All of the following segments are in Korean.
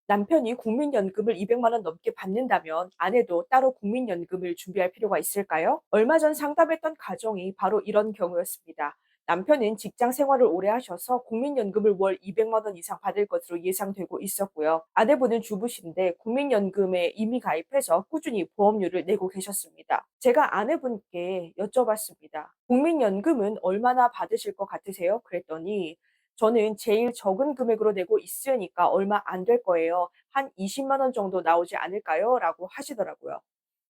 남편이 국민연금을 200만 원 넘게 받는다면 아내도 따로 국민연금을 준비할 필요가 있을까요? 얼마 전 상담했던 가정이 바로 이런 경우였습니다. 남편은 직장 생활을 오래 하셔서 국민연금을 월 200만 원 이상 받을 것으로 예상되고 있었고요. 아내분은 주부신데 국민연금에 이미 가입해서 꾸준히 보험료를 내고 계셨습니다. 제가 아내분께 여쭤봤습니다. 국민연금은 얼마나 받으실 것 같으세요? 그랬더니 저는 제일 적은 금액으로 내고 있으니까 얼마 안 될 거예요. 한 20만 원 정도 나오지 않을까요? 라고 하시더라고요.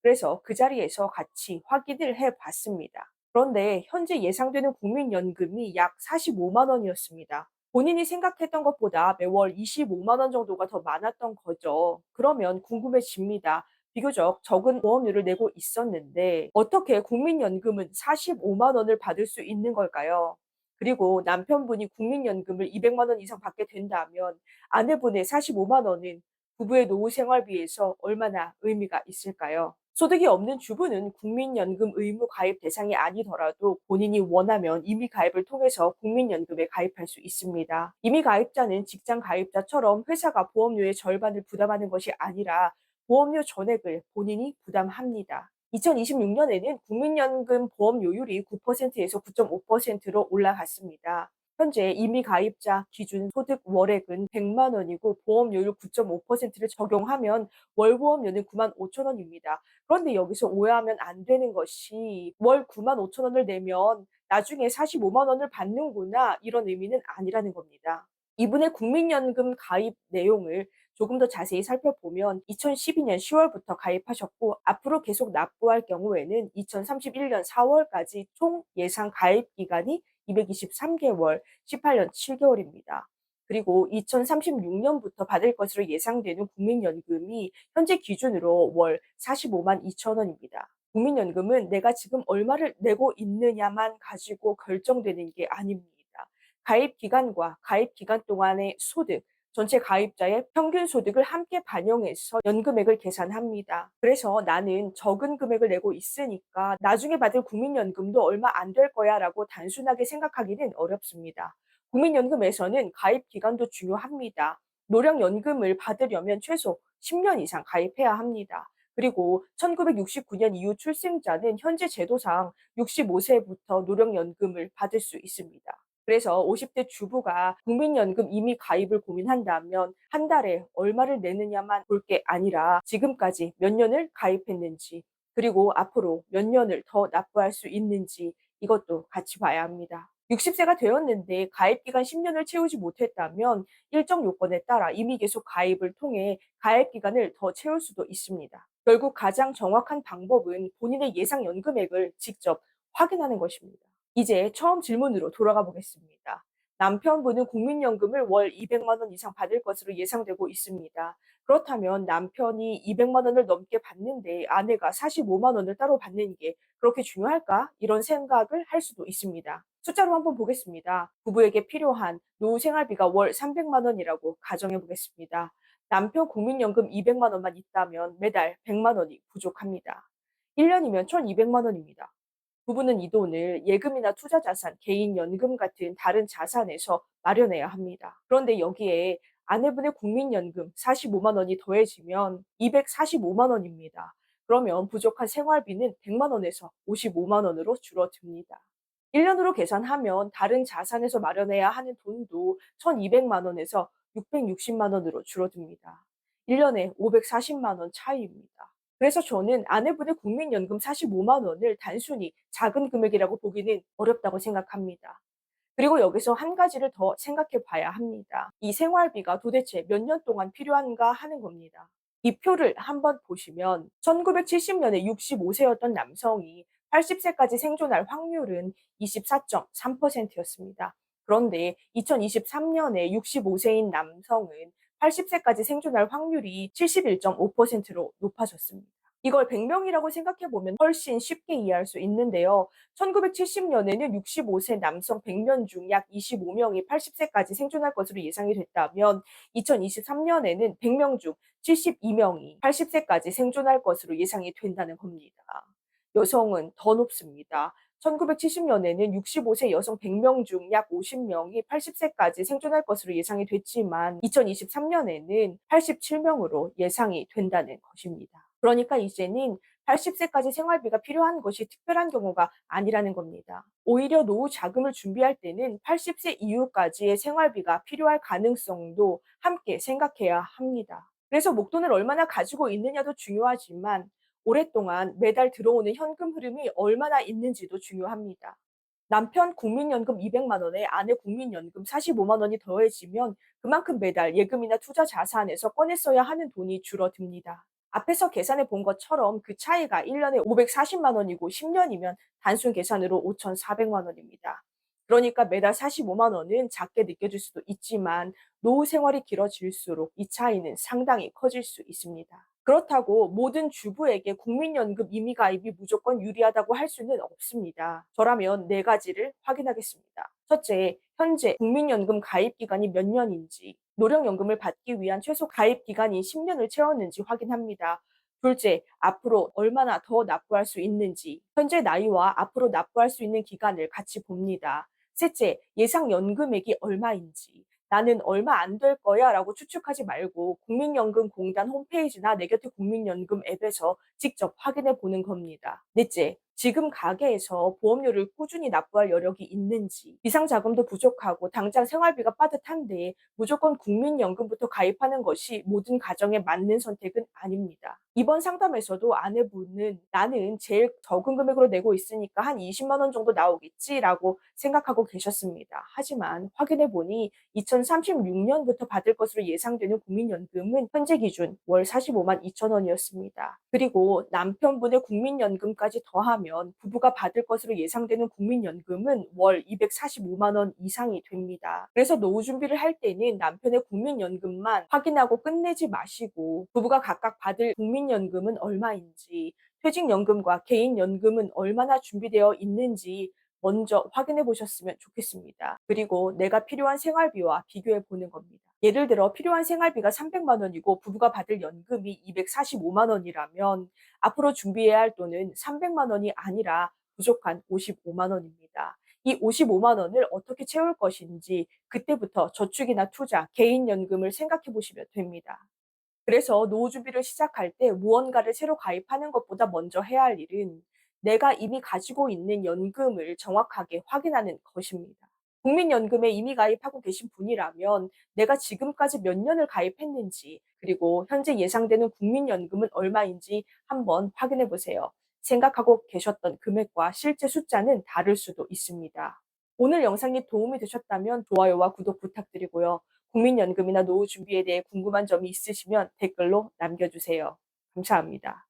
그래서 그 자리에서 같이 확인을 해 봤습니다. 그런데 현재 예상되는 국민연금이 약 45만 원이었습니다. 본인이 생각했던 것보다 매월 25만 원 정도가 더 많았던 거죠. 그러면 궁금해집니다. 비교적 적은 보험료를 내고 있었는데 어떻게 국민연금은 45만 원을 받을 수 있는 걸까요? 그리고 남편분이 국민연금을 200만 원 이상 받게 된다면 아내분의 45만 원은 부부의 노후 생활비에서 얼마나 의미가 있을까요? 소득이 없는 주부는 국민연금 의무 가입 대상이 아니더라도 본인이 원하면 임의 가입을 통해서 국민연금에 가입할 수 있습니다. 임의 가입자는 직장 가입자처럼 회사가 보험료의 절반을 부담하는 것이 아니라 보험료 전액을 본인이 부담합니다. 2026년에는 국민연금 보험료율이 9%에서 9.5%로 올라갔습니다. 현재 이미 가입자 기준 소득 월액은 100만 원이고 보험료율 9.5%를 적용하면 월 보험료는 9만 5천 원입니다. 그런데 여기서 오해하면 안 되는 것이 월 9만 5천 원을 내면 나중에 45만 원을 받는구나 이런 의미는 아니라는 겁니다. 이분의 국민연금 가입 내용을 조금 더 자세히 살펴보면 2012년 10월부터 가입하셨고 앞으로 계속 납부할 경우에는 2031년 4월까지 총 예상 가입 기간이 223개월, 18년 7개월입니다. 그리고 2036년부터 받을 것으로 예상되는 국민연금이 현재 기준으로 월 45만 2천 원입니다. 국민연금은 내가 지금 얼마를 내고 있느냐만 가지고 결정되는 게 아닙니다. 가입 기간과 가입 기간 동안의 소득, 전체 가입자의 평균 소득을 함께 반영해서 연금액을 계산합니다. 그래서 나는 적은 금액을 내고 있으니까 나중에 받을 국민연금도 얼마 안 될 거야 라고 단순하게 생각하기는 어렵습니다. 국민연금에서는 가입 기간도 중요합니다. 노령연금을 받으려면 최소 10년 이상 가입해야 합니다. 그리고 1969년 이후 출생자는 현재 제도상 65세부터 노령연금을 받을 수 있습니다. 그래서 50대 주부가 국민연금 이미 가입을 고민한다면 한 달에 얼마를 내느냐만 볼 게 아니라 지금까지 몇 년을 가입했는지 그리고 앞으로 몇 년을 더 납부할 수 있는지 이것도 같이 봐야 합니다. 60세가 되었는데 가입 기간 10년을 채우지 못했다면 일정 요건에 따라 이미 계속 가입을 통해 가입 기간을 더 채울 수도 있습니다. 결국 가장 정확한 방법은 본인의 예상 연금액을 직접 확인하는 것입니다. 이제 처음 질문으로 돌아가 보겠습니다. 남편분은 국민연금을 월 200만 원 이상 받을 것으로 예상되고 있습니다. 그렇다면 남편이 200만 원을 넘게 받는데 아내가 45만 원을 따로 받는 게 그렇게 중요할까? 이런 생각을 할 수도 있습니다. 숫자로 한번 보겠습니다. 부부에게 필요한 노후 생활비가 월 300만 원이라고 가정해 보겠습니다. 남편 국민연금 200만 원만 있다면 매달 100만 원이 부족합니다. 1년이면 1200만 원입니다. 부부는 이 돈을 예금이나 투자 자산, 개인 연금 같은 다른 자산에서 마련해야 합니다. 그런데 여기에 아내분의 국민연금 45만 원이 더해지면 245만 원입니다. 그러면 부족한 생활비는 100만 원에서 55만 원으로 줄어듭니다. 1년으로 계산하면 다른 자산에서 마련해야 하는 돈도 1200만 원에서 660만 원으로 줄어듭니다. 1년에 540만 원 차이입니다. 그래서 저는 아내분의 국민연금 45만 원을 단순히 작은 금액이라고 보기는 어렵다고 생각합니다. 그리고 여기서 한 가지를 더 생각해 봐야 합니다. 이 생활비가 도대체 몇 년 동안 필요한가 하는 겁니다. 이 표를 한번 보시면 1970년에 65세였던 남성이 80세까지 생존할 확률은 24.3%였습니다. 그런데 2023년에 65세인 남성은 80세까지 생존할 확률이 71.5%로 높아졌습니다. 이걸 100명이라고 생각해 보면 훨씬 쉽게 이해할 수 있는데요. 1970년에는 65세 남성 100명 중 약 25명이 80세까지 생존할 것으로 예상이 됐다면 2023년에는 100명 중 72명이 80세까지 생존할 것으로 예상이 된다는 겁니다. 여성은 더 높습니다. 1970년에는 65세 여성 100명 중 약 50명이 80세까지 생존할 것으로 예상이 됐지만 2023년에는 87명으로 예상이 된다는 것입니다. 그러니까 이제는 80세까지 생활비가 필요한 것이 특별한 경우가 아니라는 겁니다. 오히려 노후 자금을 준비할 때는 80세 이후까지의 생활비가 필요할 가능성도 함께 생각해야 합니다. 그래서 목돈을 얼마나 가지고 있느냐도 중요하지만 오랫동안 매달 들어오는 현금 흐름이 얼마나 있는지도 중요합니다. 남편 국민연금 200만 원에 아내 국민연금 45만 원이 더해지면 그만큼 매달 예금이나 투자 자산에서 꺼내 써야 하는 돈이 줄어듭니다. 앞에서 계산해 본 것처럼 그 차이가 1년에 540만 원이고 10년이면 단순 계산으로 5,400만 원입니다. 그러니까 매달 45만 원은 작게 느껴질 수도 있지만 노후 생활이 길어질수록 이 차이는 상당히 커질 수 있습니다. 그렇다고 모든 주부에게 국민연금 임의 가입이 무조건 유리하다고 할 수는 없습니다. 저라면 네 가지를 확인하겠습니다. 첫째, 현재 국민연금 가입 기간이 몇 년인지, 노령연금을 받기 위한 최소 가입 기간이 10년을 채웠는지 확인합니다. 둘째, 앞으로 얼마나 더 납부할 수 있는지, 현재 나이와 앞으로 납부할 수 있는 기간을 같이 봅니다. 셋째, 예상 연금액이 얼마인지, 나는 얼마 안 될 거야 라고 추측하지 말고 국민연금공단 홈페이지나 내 곁에 국민연금 앱에서 직접 확인해 보는 겁니다. 넷째, 지금 가계에서 보험료를 꾸준히 납부할 여력이 있는지, 비상자금도 부족하고 당장 생활비가 빠듯한데 무조건 국민연금부터 가입하는 것이 모든 가정에 맞는 선택은 아닙니다. 이번 상담에서도 아내분은 나는 제일 적은 금액으로 내고 있으니까 한 20만 원 정도 나오겠지라고 생각하고 계셨습니다. 하지만 확인해 보니 2036년부터 받을 것으로 예상되는 국민연금은 현재 기준 월 45만 2천 원이었습니다. 그리고 남편분의 국민연금까지 더하면 부부가 받을 것으로 예상되는 국민연금은 월 245만 원 이상이 됩니다. 그래서 노후 준비를 할 때는 남편의 국민연금만 확인하고 끝내지 마시고 부부가 각각 받을 국민연금은 얼마인지, 퇴직연금과 개인연금은 얼마나 준비되어 있는지 먼저 확인해 보셨으면 좋겠습니다. 그리고 내가 필요한 생활비와 비교해 보는 겁니다. 예를 들어 필요한 생활비가 300만 원이고 부부가 받을 연금이 245만 원이라면 앞으로 준비해야 할 돈은 300만 원이 아니라 부족한 55만 원입니다. 이 55만 원을 어떻게 채울 것인지 그때부터 저축이나 투자, 개인연금을 생각해 보시면 됩니다. 그래서 노후 준비를 시작할 때 무언가를 새로 가입하는 것보다 먼저 해야 할 일은 내가 이미 가지고 있는 연금을 정확하게 확인하는 것입니다. 국민연금에 이미 가입하고 계신 분이라면 내가 지금까지 몇 년을 가입했는지, 그리고 현재 예상되는 국민연금은 얼마인지 한번 확인해 보세요. 생각하고 계셨던 금액과 실제 숫자는 다를 수도 있습니다. 오늘 영상이 도움이 되셨다면 좋아요와 구독 부탁드리고요. 국민연금이나 노후 준비에 대해 궁금한 점이 있으시면 댓글로 남겨주세요. 감사합니다.